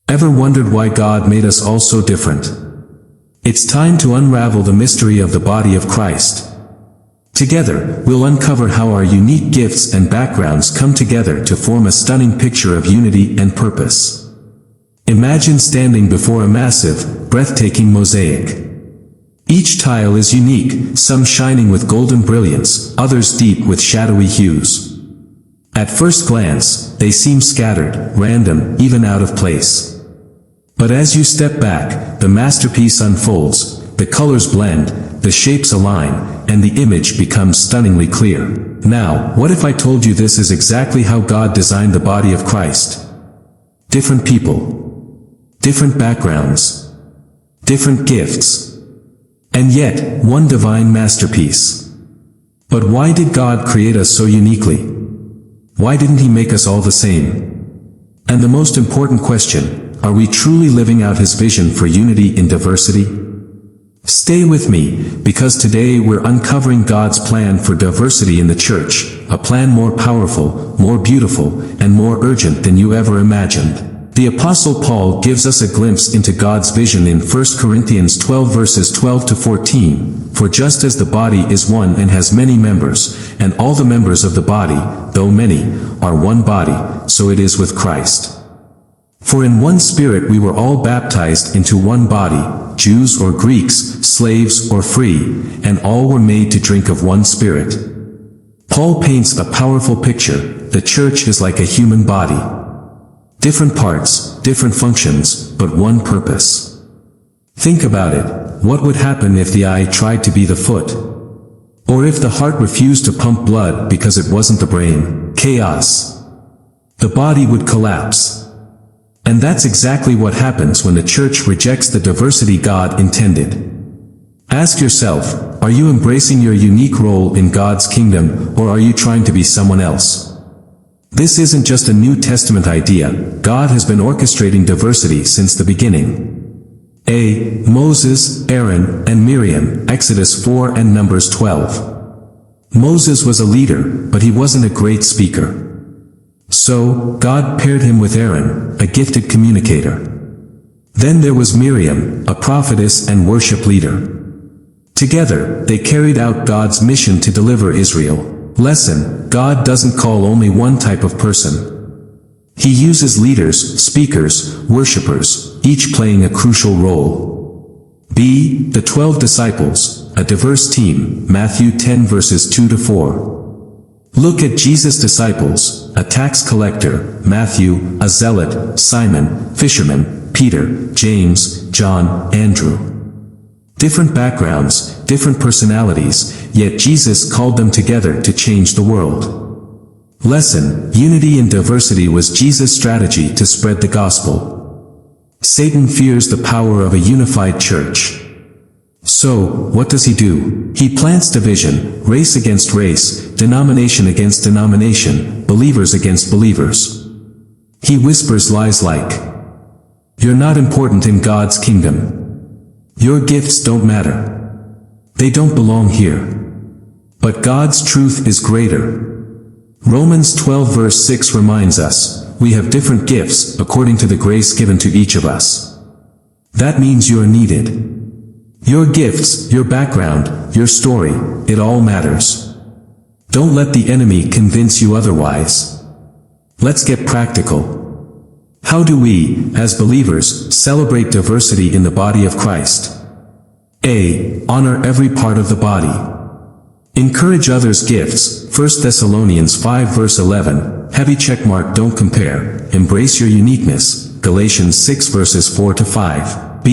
Ever wondered why God made us all so different? It's time to unravel the mystery of the body of Christ. Together, we'll uncover how our unique gifts and backgrounds come together to form a stunning picture of unity and purpose. Imagine standing before a massive, breathtaking mosaic. Each tile is unique, some shining with golden brilliance, others deep with shadowy hues. At first glance, they seem scattered, random, even out of place. But as you step back, the masterpiece unfolds, the colors blend, the shapes align, and the image becomes stunningly clear. Now, what if I told you this is exactly how God designed the body of Christ? Different people, different backgrounds, different gifts, and yet, one divine masterpiece. But why did God create us so uniquely? Why didn't He make us all the same? And the most important question, are we truly living out His vision for unity in diversity? Stay with me, because today we're uncovering God's plan for diversity in the church, a plan more powerful, more beautiful, and more urgent than you ever imagined. The Apostle Paul gives us a glimpse into God's vision in 1 Corinthians 12 verses 12 to 14, "For just as the body is one and has many members, and all the members of the body, though many, are one body, so it is with Christ. For in one Spirit we were all baptized into one body, Jews or Greeks, slaves or free, and all were made to drink of one Spirit." Paul paints a powerful picture. The church is like a human body. Different parts, different functions, but one purpose. Think about it. What would happen if the eye tried to be the foot? Or if the heart refused to pump blood because it wasn't the brain? Chaos. The body would collapse. And that's exactly what happens when the church rejects the diversity God intended. Ask yourself, are you embracing your unique role in God's kingdom, or are you trying to be someone else? This isn't just a New Testament idea. God has been orchestrating diversity since the beginning. Moses, Aaron, and Miriam, Exodus 4 and Numbers 12. Moses was a leader, but he wasn't a great speaker. So, God paired him with Aaron, a gifted communicator. Then there was Miriam, a prophetess and worship leader. Together, they carried out God's mission to deliver Israel. Lesson: God doesn't call only one type of person. He uses leaders, speakers, worshipers, each playing a crucial role. The 12 disciples, a diverse team, Matthew 10 verses 2 to 4. Look at Jesus' disciples, a tax collector, Matthew, a zealot, Simon, fisherman, Peter, James, John, Andrew. Different backgrounds, different personalities, yet Jesus called them together to change the world. Lesson: unity in diversity was Jesus' strategy to spread the gospel. Satan fears the power of a unified church. So, what does he do? He plants division, race against race, denomination against denomination, believers against believers. He whispers lies like, "You're not important in God's kingdom. Your gifts don't matter. They don't belong here." But God's truth is greater. Romans 12 verse 6 reminds us, we have different gifts according to the grace given to each of us. That means you are needed. Your gifts, your background, your story, it all matters. Don't let the enemy convince you otherwise. Let's get practical. How do we, as believers, celebrate diversity in the body of Christ? Honor every part of the body. Encourage others' gifts, 1 Thessalonians 5 verse 11, heavy checkmark don't compare, embrace your uniqueness, Galatians 6 verses 4 to 5.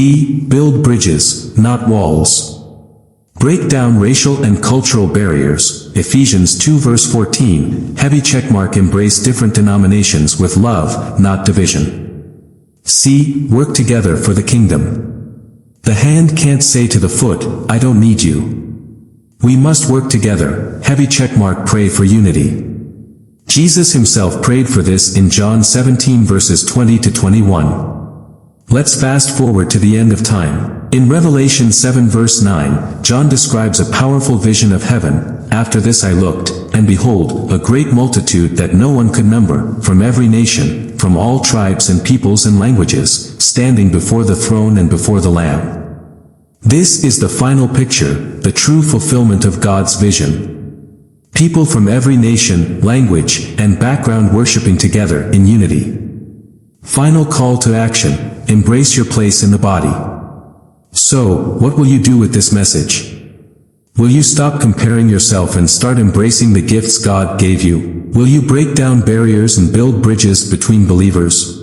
Build bridges, not walls. Break down racial and cultural barriers, Ephesians 2 verse 14, heavy checkmark embrace different denominations with love, not division. Work together for the kingdom. The hand can't say to the foot, I don't need you. We must work together, heavy checkmark pray for unity. Jesus himself prayed for this in John 17 verses 20 to 21. Let's fast forward to the end of time. In Revelation 7 verse 9, John describes a powerful vision of heaven. After this I looked, and behold, a great multitude that no one could number, from every nation, from all tribes and peoples and languages, standing before the throne and before the Lamb. This is the final picture, the true fulfillment of God's vision. People from every nation, language, and background worshiping together in unity. Final call to action: embrace your place in the body. So, what will you do with this message? Will you stop comparing yourself and start embracing the gifts God gave you? Will you break down barriers and build bridges between believers?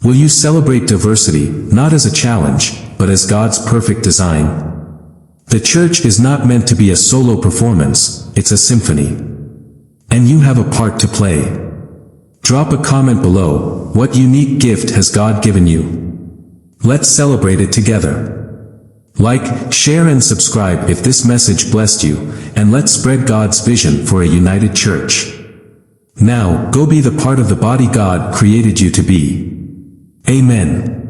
Will you celebrate diversity, not as a challenge, but as God's perfect design? The church is not meant to be a solo performance, it's a symphony. And you have a part to play. Drop a comment below: what unique gift has God given you? Let's celebrate it together. Like, share and subscribe if this message blessed you, and let's spread God's vision for a united church. Now, go be the part of the body God created you to be. Amen.